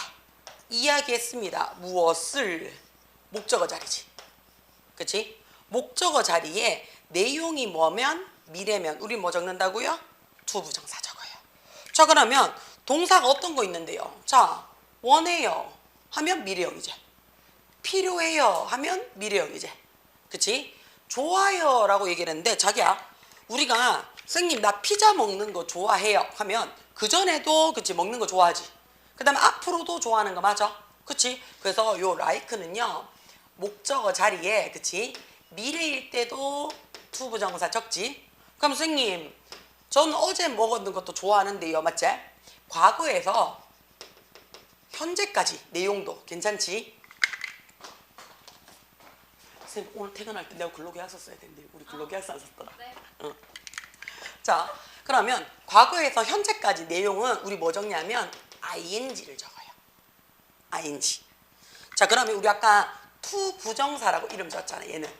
[SPEAKER 1] 이야기했습니다. 무엇을? 목적어 자리지. 그치? 목적어 자리에 내용이 뭐면 미래면 우리 뭐 적는다고요? to 부정사 적어요. 자, 그러면 동사가 어떤 거 있는데요? 자, 원해요 하면 미래형이지. 필요해요 하면 미래형이지. 그치? 좋아요 라고 얘기를 했는데 자기야 우리가 선생님 나 피자 먹는 거 좋아해요 하면 그전에도 그치 먹는 거 좋아하지. 그 다음에 앞으로도 좋아하는 거 맞아. 그치? 그래서 요 like는요 목적어 자리에 그치? 미래일 때도 to 부정사 적지. 그럼 선생님 전 어제 먹었는 것도 좋아하는데요 맞지? 과거에서 현재까지 내용도 괜찮지? 선생님 오늘 퇴근할 때 내가 근로계약서 써야 되는데 우리 근로계약서 안 썼더라.
[SPEAKER 2] 네.
[SPEAKER 1] 자, 그러면 과거에서 현재까지 내용은 우리 뭐 적냐면 ing를 적어요. ing. 자, 그러면 우리 아까 to 부정사라고 이름 줬잖아. 얘는.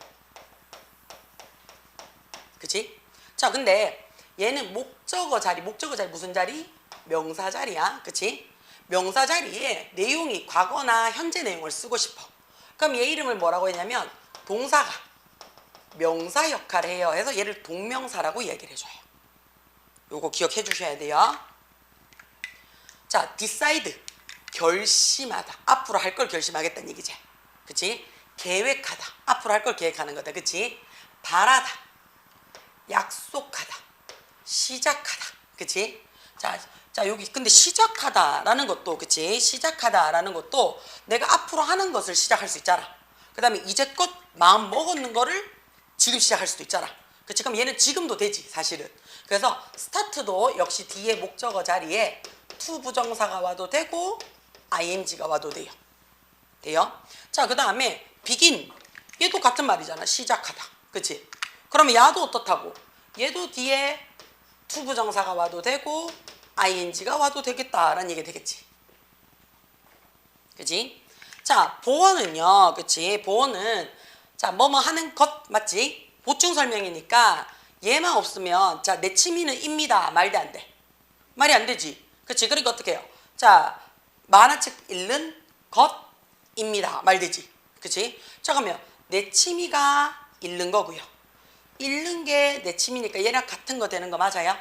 [SPEAKER 1] 그치? 자, 근데 얘는 목적어 자리 무슨 자리? 명사 자리야. 그치? 명사 자리에 내용이 과거나 현재 내용을 쓰고 싶어. 그럼 얘 이름을 뭐라고 했냐면 동사가 명사 역할을 해요. 해서 얘를 동명사라고 얘기를 해줘요. 요거 기억해 주셔야 돼요. 자, decide 결심하다. 앞으로 할 걸 결심하겠다는 얘기지. 그치? 계획하다. 앞으로 할 걸 계획하는 거다. 그치? 바라다. 약속하다. 시작하다. 그치? 자, 여기 근데 시작하다라는 것도 그치? 시작하다라는 것도 내가 앞으로 하는 것을 시작할 수 있잖아. 그 다음에 이제껏 마음 먹었는 거를 지금 시작할 수도 있잖아. 그치? 그럼 얘는 지금도 되지 사실은. 그래서 스타트도 역시 뒤에 목적어 자리에 to 부정사가 와도 되고 ing가 와도 돼요. 돼요? 자, 그 다음에 begin 얘도 같은 말이잖아. 시작하다. 그치? 그러면 야도 어떻다고? 얘도 뒤에 to 부정사가 와도 되고 ing가 와도 되겠다라는 얘기 되겠지. 그치? 자, 보어는요. 그치? 보어는 자, 뭐뭐 하는 것 맞지? 보충 설명이니까 얘만 없으면 자, 내 취미는 입니다. 말도 안 돼. 말이 안 되지. 그치? 그러니까 어떻게 해요? 자, 만화책 읽는 것입니다. 말 되지. 그치? 자, 그러면 내 취미가 읽는 거고요. 읽는 게 내 취미니까 얘랑 같은 거 되는 거 맞아요?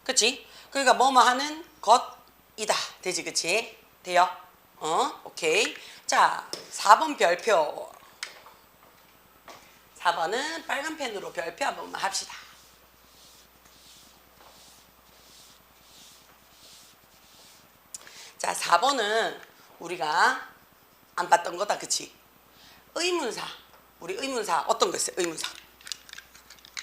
[SPEAKER 1] 그치? 그러니까 뭐뭐 하는 것이다. 되지, 그치? 돼요? 오케이. 자, 4번 별표. 4번은 빨간 펜으로 별표 한 번만 합시다. 자, 4번은 우리가 안 봤던 거다, 그치? 의문사. 우리 의문사 어떤 거 있어요? 의문사.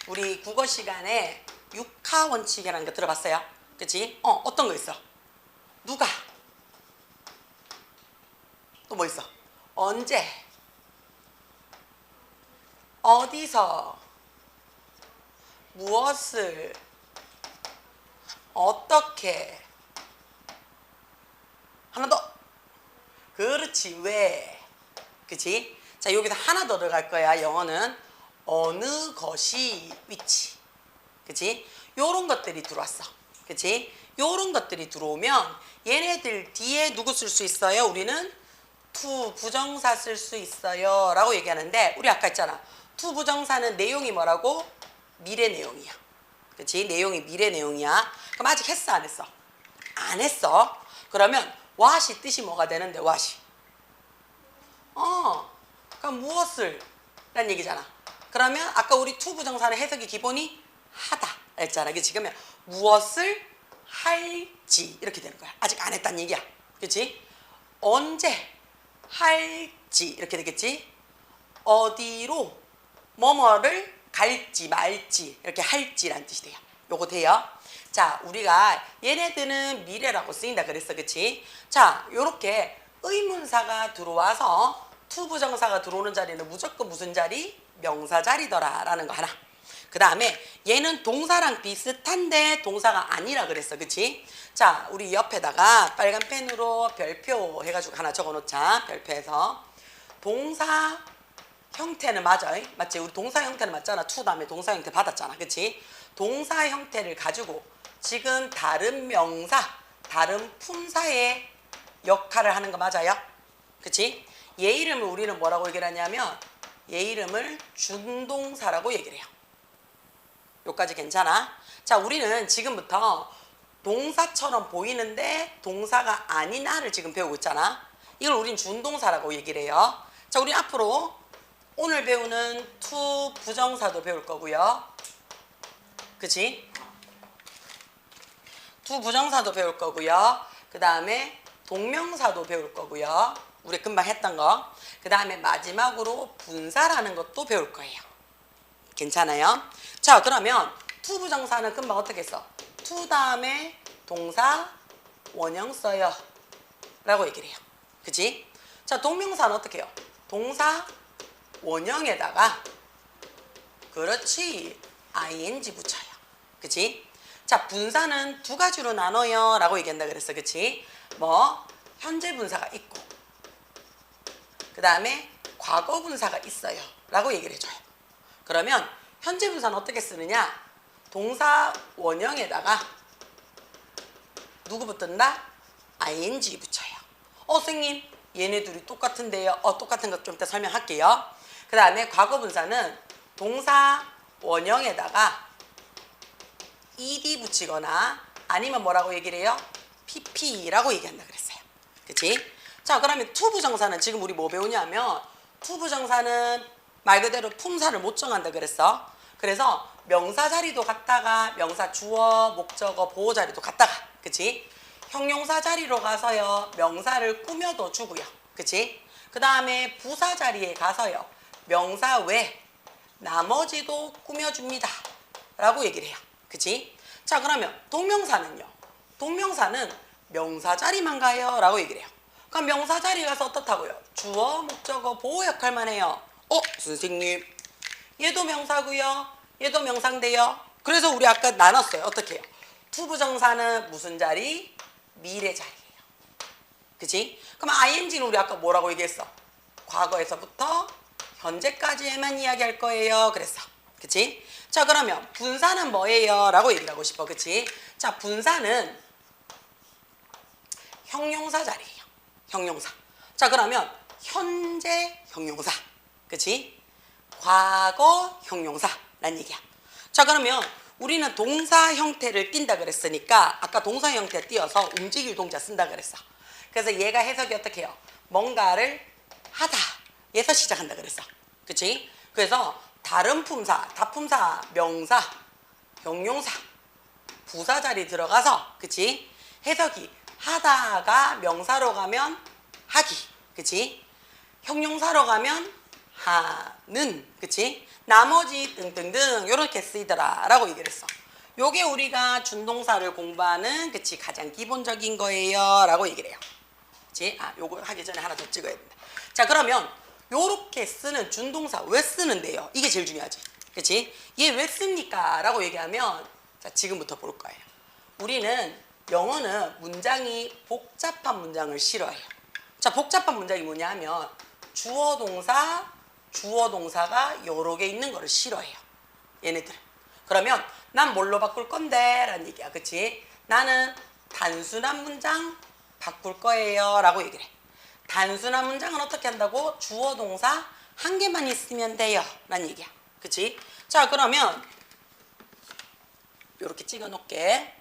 [SPEAKER 1] 우리 국어 시간에 육하 원칙이라는 거 들어봤어요? 그치? 어떤 거 있어? 누가? 또 뭐 있어? 언제? 어디서 무엇을 어떻게 하나 더 그렇지 왜 그치? 자 여기서 하나 더 들어갈 거야. 영어는 어느 것이 which 그치? 요런 것들이 들어왔어 그치? 요런 것들이 들어오면 얘네들 뒤에 누구 쓸 수 있어요? 우리는 to 부정사 쓸 수 있어요 라고 얘기하는데 우리 아까 했잖아 to 부정사는 내용이 뭐라고? 미래 내용이야 그치? 내용이 미래 내용이야. 그럼 아직 했어 안 했어? 안 했어. 그러면 what이 뜻이 뭐가 되는데 what이 그럼 무엇을 라는 얘기잖아. 그러면 아까 우리 to 부정사는 해석이 기본이 하다 했잖아 그치? 그러면 무엇을 할지 이렇게 되는 거야. 아직 안 했다는 얘기야 그치? 언제 할지 이렇게 되겠지? 어디로 뭐뭐를 갈지 말지 이렇게 할지라는 뜻이 돼요. 요거 돼요. 자 우리가 얘네들은 미래라고 쓰인다 그랬어 그치? 자 요렇게 의문사가 들어와서 to 부정사가 들어오는 자리는 무조건 무슨 자리? 명사 자리더라 라는 거 하나. 그 다음에 얘는 동사랑 비슷한데 동사가 아니라 그랬어 그치? 자 우리 옆에다가 빨간 펜으로 별표 해가지고 하나 적어놓자. 별표해서 동사 형태는 맞아 맞지? 우리 동사 형태는 맞잖아. to 다음에 동사 형태 받았잖아 그치? 동사 형태를 가지고 지금 다른 명사 다른 품사의 역할을 하는 거 맞아요? 그치? 얘 이름을 우리는 뭐라고 얘기를 하냐면 얘 이름을 준동사라고 얘기를 해요. 여기까지 괜찮아? 자 우리는 지금부터 동사처럼 보이는데 동사가 아닌 아를 지금 배우고 있잖아. 이걸 우린 준동사라고 얘기를 해요. 자 우리 앞으로 오늘 배우는 to 부정사도 배울 거고요 그치? to 부정사도 배울 거고요 그 다음에 동명사도 배울 거고요 우리 금방 했던 거. 그 다음에 마지막으로 분사라는 것도 배울 거예요. 괜찮아요? 자 그러면 to 부정사는 금방 어떻게 써? to 다음에 동사 원형 써요 라고 얘기를 해요. 그치? 자 동명사는 어떻게 해요? 동사 원형에다가 그렇지 ing 붙여요. 그치? 자 분사는 두 가지로 나눠요 라고 얘기한다 그랬어. 그치? 뭐 현재 분사가 있고 그 다음에 과거 분사가 있어요 라고 얘기를 해줘요. 그러면 현재 분사는 어떻게 쓰느냐? 동사 원형에다가 누구 붙는다? ing 붙여요. 선생님 얘네 둘이 똑같은데요. 똑같은 것 좀 이따 설명할게요. 그 다음에 과거 분사는 동사 원형에다가 ed 붙이거나 아니면 뭐라고 얘기를 해요? pp라고 얘기한다 그랬어요. 그치? 자 그러면 to 부정사는 지금 우리 뭐 배우냐면 to 부정사는 말 그대로 품사를 못 정한다 그랬어. 그래서 명사 자리도 갔다가 명사 주어, 목적어, 보호 자리도 갔다가 그치? 형용사 자리로 가서요 명사를 꾸며도 주고요. 그치? 그 다음에 부사 자리에 가서요 명사 외 나머지도 꾸며줍니다 라고 얘기를 해요. 그치? 자 그러면 동명사는요? 동명사는 명사 자리만 가요 라고 얘기를 해요. 그럼 명사 자리에 가서 어떻다고요? 주어, 목적어, 보호 역할만 해요. 선생님 얘도 명사고요 얘도 명사인데요. 그래서 우리 아까 나눴어요. 어떻게 해요? to 부정사는 무슨 자리? 미래 자리예요. 그치? 그럼 ing는 우리 아까 뭐라고 얘기했어? 과거에서부터 현재까지에만 이야기할 거예요 그랬어. 그치? 자 그러면 분사는 뭐예요? 라고 얘기를 하고 싶어. 그치? 자 분사는 형용사 자리예요. 형용사. 자 그러면 현재 형용사 그치? 과거 형용사라는 얘기야. 자 그러면 우리는 동사 형태를 띈다 그랬으니까 아까 동사 형태 띄어서 움직일 동자 쓴다 그랬어. 그래서 얘가 해석이 어떻게 해요? 뭔가를 하다 에서 시작한다 그랬어. 그치? 그래서 다른 품사, 다품사, 명사, 형용사, 부사 자리 들어가서 그치? 해석이 하다가 명사로 가면 하기 그치? 형용사로 가면 하는 그치? 나머지 등등등 요렇게 쓰이더라 라고 얘기를 했어. 요게 우리가 준동사를 공부하는 그치 가장 기본적인 거예요 라고 얘기를 해요. 그치? 요거 하기 전에 하나 더 찍어야 된다. 자 그러면 요렇게 쓰는 준동사 왜 쓰는데요? 이게 제일 중요하지. 그치? 얘 왜 씁니까? 라고 얘기하면 자, 지금부터 볼 거예요. 우리는 영어는 문장이 복잡한 문장을 싫어해요. 자, 복잡한 문장이 뭐냐 하면 주어 동사가 여러 개 있는 거를 싫어해요. 얘네들은. 그러면 난 뭘로 바꿀 건데? 라는 얘기야. 그치? 나는 단순한 문장 바꿀 거예요. 라고 얘기를 해. 단순한 문장은 어떻게 한다고? 주어 동사 한 개만 있으면 돼요. 라는 얘기야. 그치? 자, 그러면 이렇게 찍어 놓을게.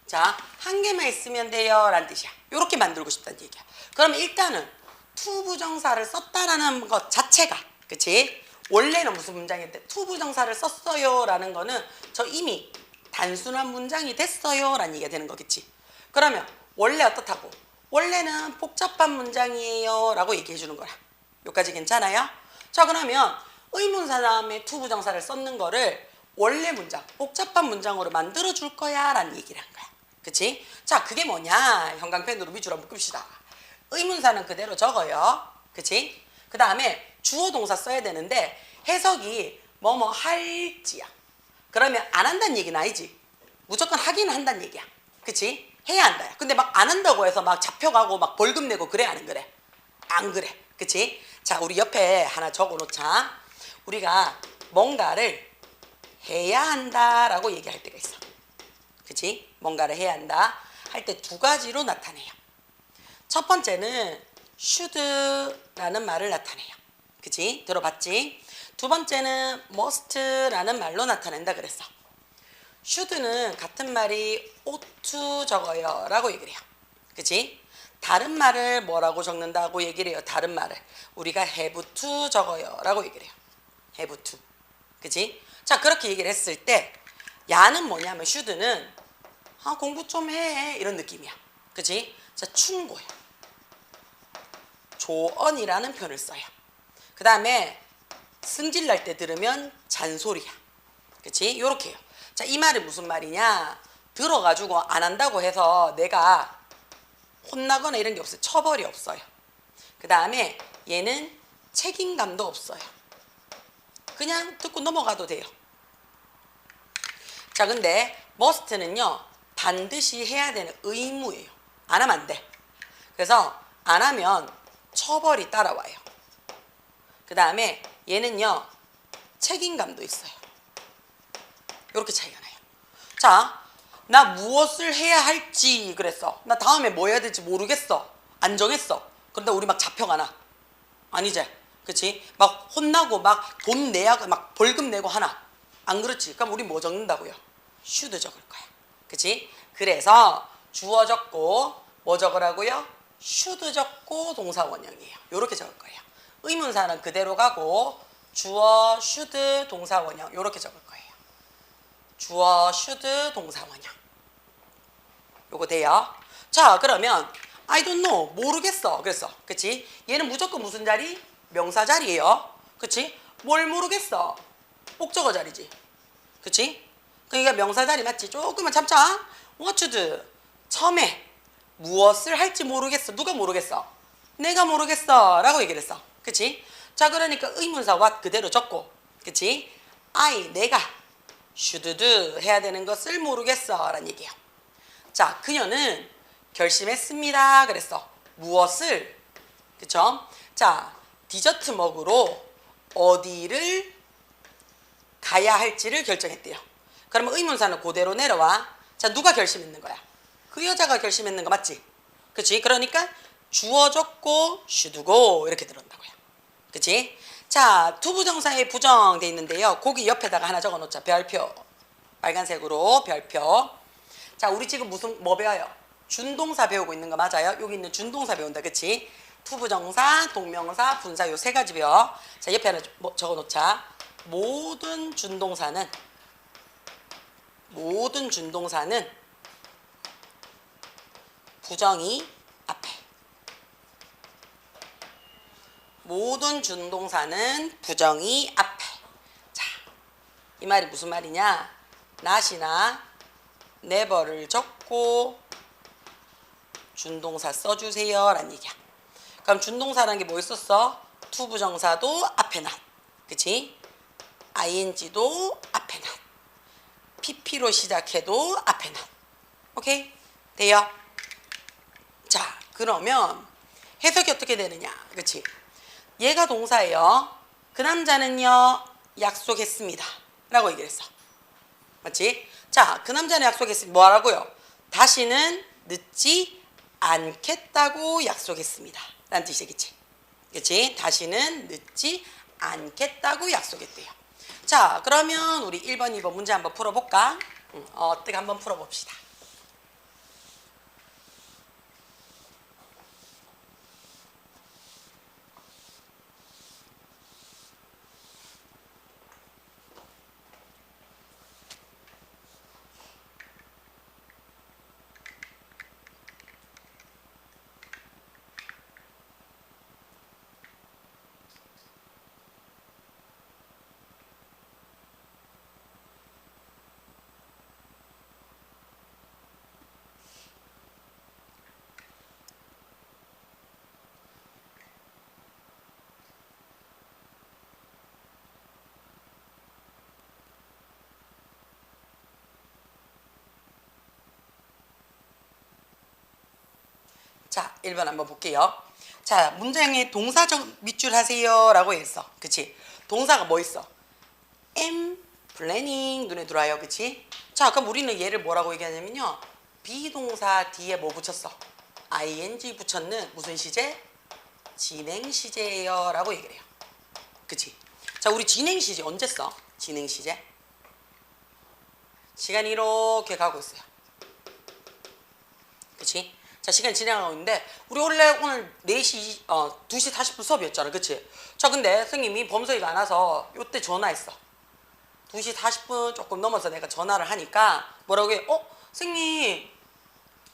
[SPEAKER 1] 자, 한 개만 있으면 돼요. 라는 뜻이야. 이렇게 만들고 싶다는 얘기야. 그러면 일단은 투부정사를 썼다라는 것 자체가, 그치? 원래는 무슨 문장인데 투부정사를 썼어요 라는 거는 저 이미 단순한 문장이 됐어요 라는 얘기가 되는 거겠지. 그러면 원래 어떻다고? 원래는 복잡한 문장이에요 라고 얘기해 주는 거야. 여기까지 괜찮아요? 자, 그러면 의문사 다음에 투부정사를 썼는 거를 원래 문장, 복잡한 문장으로 만들어 줄 거야 라는 얘기를 한 거야. 그치? 자, 그게 뭐냐? 형광펜으로 위주로 한번 끕시다. 의문사는 그대로 적어요. 그치? 그 다음에 주어 동사 써야 되는데 해석이 뭐뭐 할지야. 그러면 안 한다는 얘기는 아니지. 무조건 하기는 한다는 얘기야. 그치? 해야 한다. 근데 막 안 한다고 해서 막 잡혀가고 막 벌금 내고 그래? 안 그래? 안 그래. 그치? 자, 우리 옆에 하나 적어 놓자. 우리가 뭔가를 해야 한다라고 얘기할 때가 있어. 그치? 뭔가를 해야 한다 할 때 두 가지로 나타내요. 첫 번째는 should라는 말을 나타내요. 그치? 들어봤지? 두 번째는 must라는 말로 나타낸다 그랬어. should는 같은 말이 ought to 적어요 라고 얘기를 해요. 그치? 다른 말을 뭐라고 적는다고 얘기를 해요. 다른 말을 우리가 have to 적어요 라고 얘기를 해요. have to. 그치? 자, 그렇게 얘기를 했을 때 야는 뭐냐면 should는 공부 좀 해 이런 느낌이야. 그치? 자, 충고해. 조언이라는 표현을 써요. 그 다음에 승질 날 때 들으면 잔소리야. 그치? 요렇게 해요. 자, 이 말이 무슨 말이냐? 들어가지고 안 한다고 해서 내가 혼나거나 이런 게 없어요. 처벌이 없어요. 그 다음에 얘는 책임감도 없어요. 그냥 듣고 넘어가도 돼요. 자, 근데 must는요 반드시 해야 되는 의무예요. 안 하면 안 돼. 그래서 안 하면 처벌이 따라와요. 그 다음에 얘는요 책임감도 있어요. 이렇게 차이가 나요. 자, 나 무엇을 해야 할지 그랬어. 나 다음에 뭐 해야 될지 모르겠어. 안 정했어. 그런데 우리 막 잡혀가나? 아니지. 그치? 막 혼나고 막 돈 내야 막 벌금 내고 하나? 안 그렇지? 그럼 우리 뭐 적는다고요? should 적을 거야. 그치? 그래서 주어 적고 뭐 적으라고요? should 적고 동사 원형이에요. 요렇게 적을 거예요. 의문사는 그대로 가고 주어 should 동사 원형 요렇게 적을 거예요. 주어 should 동사 원형. 요거 돼요. 자, 그러면 I don't know 모르겠어 그랬어. 그치? 얘는 무조건 무슨 자리? 명사 자리예요. 그치? 뭘 모르겠어? 목적어 자리지. 그치? 그러니까 명사 자리 맞지? 조금만 참자. What should? 처음에 무엇을 할지 모르겠어. 누가 모르겠어? 내가 모르겠어 라고 얘기를 했어. 그치? 자, 그러니까 의문사 what 그대로 적고 그치? I 내가 should do 해야 되는 것을 모르겠어 라는 얘기예요. 자, 그녀는 결심했습니다 그랬어. 무엇을? 그쵸? 자, 디저트 먹으러 어디를 가야 할지를 결정했대요. 그러면 의문사는 그대로 내려와. 자, 누가 결심했는 거야? 그 여자가 결심했는 거 맞지? 그치? 그러니까 주어 적고 should go 이렇게 들어온다고요. 그치? 자, 투부정사에 부정돼 있는데요. 거기 옆에다가 하나 적어 놓자. 별표. 빨간색으로 별표. 자, 우리 지금 뭐 배워요? 준동사 배우고 있는 거 맞아요? 여기 있는 준동사 배운다. 그치? 투부정사, 동명사, 분사 요 세 가지 배워. 자, 옆에 하나 적어 놓자. 모든 준동사는 부정이 앞에. 모든 준동사는 부정이 앞에. 자, 이 말이 무슨 말이냐? not이나 never를 적고 준동사 써주세요 라는 얘기야. 그럼 준동사라는 게 뭐 있었어? to 부정사도 앞에 not. 그치? ing도 앞에 not. pp로 시작해도 앞에 not. 오케이? 돼요? 자, 그러면 해석이 어떻게 되느냐? 그치? 얘가 동사예요. 그 남자는요, 약속했습니다. 라고 얘기를 했어. 맞지? 자, 그 남자는 약속했습니다. 뭐라고요? 다시는 늦지 않겠다고 약속했습니다. 라는 뜻이겠지. 그치? 다시는 늦지 않겠다고 약속했대요. 자, 그러면 우리 1번, 2번 문제 한번 풀어볼까? 어떻게 한번 풀어봅시다. 자, 1번 한번 볼게요. 자, 문장에 동사적 밑줄 하세요 라고 했어. 그치? 동사가 뭐 있어? am planning 눈에 들어와요. 그치? 자, 그럼 우리는 얘를 뭐라고 얘기하냐면요. 비동사 뒤에 뭐 붙였어? ing 붙였는 무슨 시제? 진행 시제예요 라고 얘기를 해요. 그치? 자, 우리 진행 시제 언제 써? 진행 시제? 시간이 이렇게 가고 있어요. 그치? 자, 시간이 진행하고 있는데 우리 원래 오늘 2시 40분 수업이었잖아. 그치? 자, 근데 선생님이 범서이가 안 와서 요때 전화했어. 2시 40분 조금 넘어서 내가 전화를 하니까 뭐라고 해? 선생님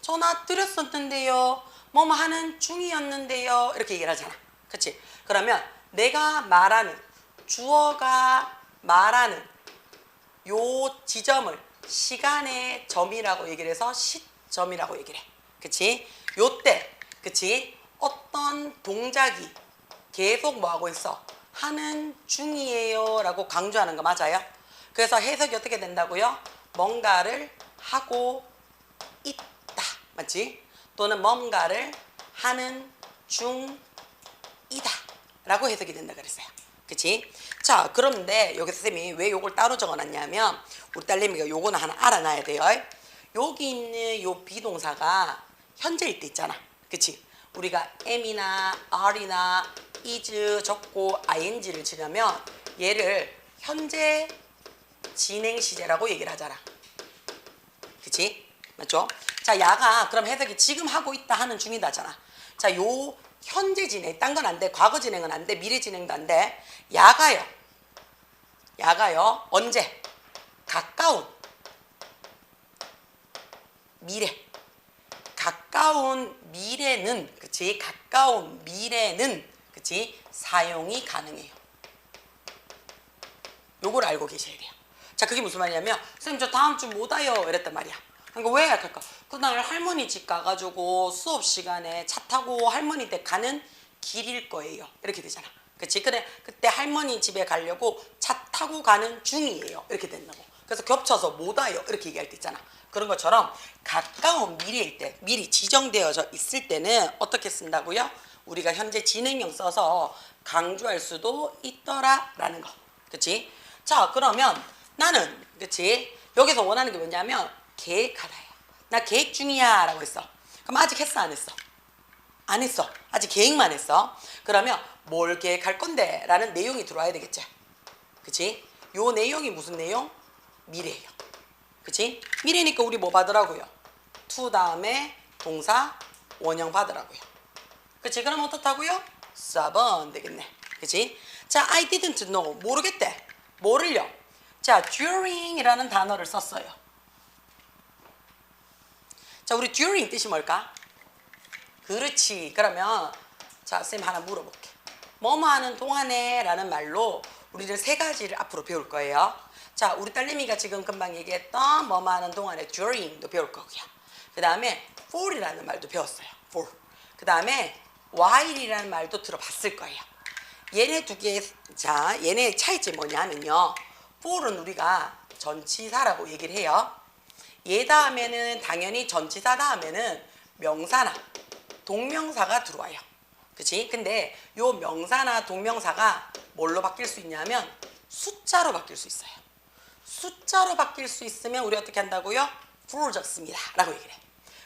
[SPEAKER 1] 전화 드렸었는데요. 뭐뭐 하는 중이었는데요. 이렇게 얘기를 하잖아. 그치? 그러면 내가 말하는 주어가 말하는 요 지점을 시간의 점이라고 얘기를 해서 시점이라고 얘기를 해. 그치? 요때, 그치? 어떤 동작이 계속 뭐 하고 있어? 하는 중이에요 라고 강조하는 거 맞아요? 그래서 해석이 어떻게 된다고요? 뭔가를 하고 있다. 맞지? 또는 뭔가를 하는 중이다 라고 해석이 된다 그랬어요. 그치? 자, 그런데 여기서 선생님이 왜 요걸 따로 적어놨냐면 우리 딸내미가 요거는 하나 알아놔야 돼요. 여기 있는 요 비동사가 현재일 때 있잖아. 그치? 우리가 am이나 are이나 is 적고 ing를 지나면 얘를 현재 진행 시제라고 얘기를 하잖아. 그치? 맞죠? 자, 야가 그럼 해석이 지금 하고 있다 하는 중이다잖아. 자, 요 현재 진행, 딴 건 안 돼. 과거 진행은 안 돼. 미래 진행도 안 돼. 야가요. 언제? 가까운 미래. 가까운 미래는, 그치? 가까운 미래는, 그치? 사용이 가능해요. 요걸 알고 계셔야 돼요. 자, 그게 무슨 말이냐면, 선생님 저 다음 주 못 와요. 이랬단 말이야. 그러니까 왜 할까? 그날 할머니 집 가가지고 수업 시간에 차 타고 할머니 댁 가는 길일 거예요. 이렇게 되잖아. 그치? 그래, 그때 할머니 집에 가려고 차 타고 가는 중이에요. 이렇게 된다고. 그래서 겹쳐서 못 와요. 이렇게 얘기할 때 있잖아. 그런 것처럼 가까운 미래일 때, 미리 지정되어져 있을 때는 어떻게 쓴다고요? 우리가 현재 진행형 써서 강조할 수도 있더라라는 거. 그치? 자, 그러면 나는, 그치? 여기서 원하는 게 뭐냐면 계획하다야. 나 계획 중이야 라고 했어. 그럼 아직 했어 안 했어? 안 했어. 아직 계획만 했어. 그러면 뭘 계획할 건데 라는 내용이 들어와야 되겠지. 그치? 요 내용이 무슨 내용? 미래예요. 그치? 미래니까 우리 뭐 받으라고요? to 다음에 동사 원형 받으라고요. 그치? 그럼 어떻다고요? 4번 되겠네. 그치? 자, I didn't know. 모르겠대. 뭐를요? 자, during이라는 단어를 썼어요. 자, 우리 during 뜻이 뭘까? 그렇지. 그러면 자, 쌤 하나 물어볼게. 뭐뭐 하는 동안에 라는 말로 우리는 세 가지를 앞으로 배울 거예요. 자, 우리 딸내미가 지금 금방 얘기했던 뭐뭐 하는 동안에 during도 배울 거고요. 그 다음에 for이라는 말도 배웠어요. for. 그 다음에 while이라는 말도 들어봤을 거예요. 얘네 두 개, 자, 얘네의 차이점이 뭐냐면요. for은 우리가 전치사라고 얘기를 해요. 얘 다음에는 당연히 전치사 다음에는 명사나 동명사가 들어와요. 그치? 근데 요 명사나 동명사가 뭘로 바뀔 수 있냐면 숫자로 바뀔 수 있어요. 숫자로 바뀔 수 있으면 우리 어떻게 한다고요? 부르졌습니다 라고 얘기를 해.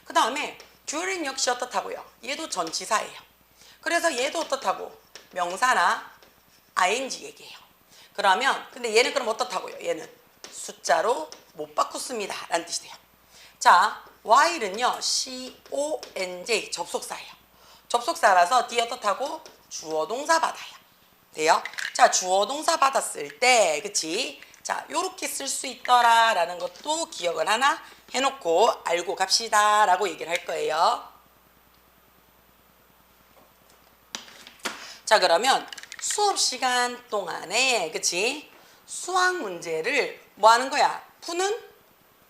[SPEAKER 1] 그 다음에 during 역시 어떻다고요? 얘도 전치사예요. 그래서 얘도 어떻다고? 명사나 ing 얘기해요. 그러면 근데 얘는 그럼 어떻다고요? 얘는 숫자로 못 바꿨습니다 라는 뜻이 돼요. 자, while은요 conj 접속사예요. 접속사라서 뒤에 어떻다고? 주어 동사 받아요. 돼요? 자, 주어 동사 받았을 때 그치? 자, 요렇게 쓸 수 있더라 라는 것도 기억을 하나 해놓고 알고 갑시다 라고 얘기를 할 거예요. 자, 그러면 수업 시간 동안에 그치? 수학 문제를 뭐 하는 거야? 푸는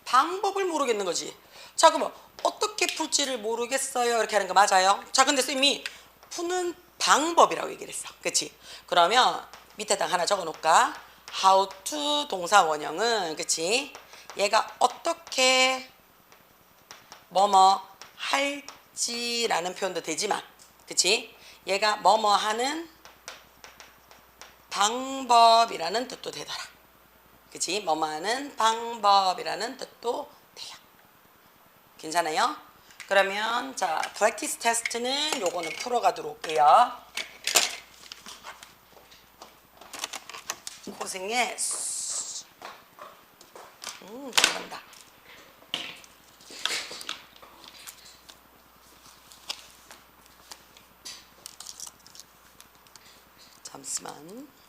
[SPEAKER 1] 방법을 모르겠는 거지. 자, 그러면 어떻게 풀지를 모르겠어요 이렇게 하는 거 맞아요? 자, 근데 쌤이 푸는 방법이라고 얘기를 했어. 그치? 그러면 밑에다 하나 적어 놓을까? how to 동사 원형은 그치? 얘가 어떻게 뭐뭐 할지라는 표현도 되지만 그치? 얘가 뭐뭐 하는 방법이라는 뜻도 되더라. 그치? 뭐뭐 하는 방법이라는 뜻도 돼요. 괜찮아요? 그러면 자, practice test는 요거는 풀어가도록 올게요. 고생했어. 잘한다. 잠시만.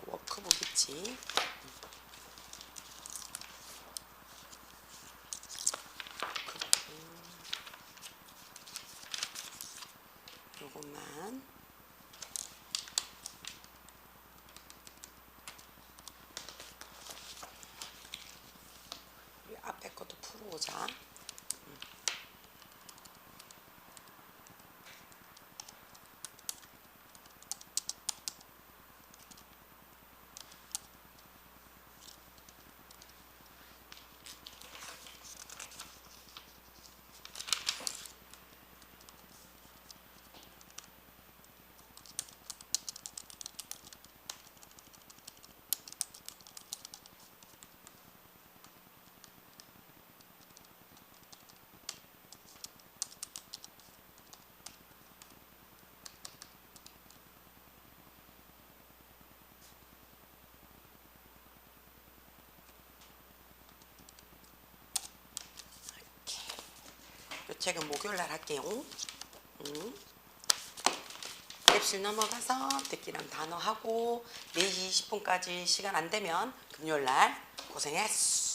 [SPEAKER 1] 워크북이지. 요것만 우리 앞에 것도 풀어보자. 책은 목요일 날 할게요. 랩실 넘어가서 듣기랑 단어 하고 4시 20분까지 시간 안 되면 금요일 날 고생했어.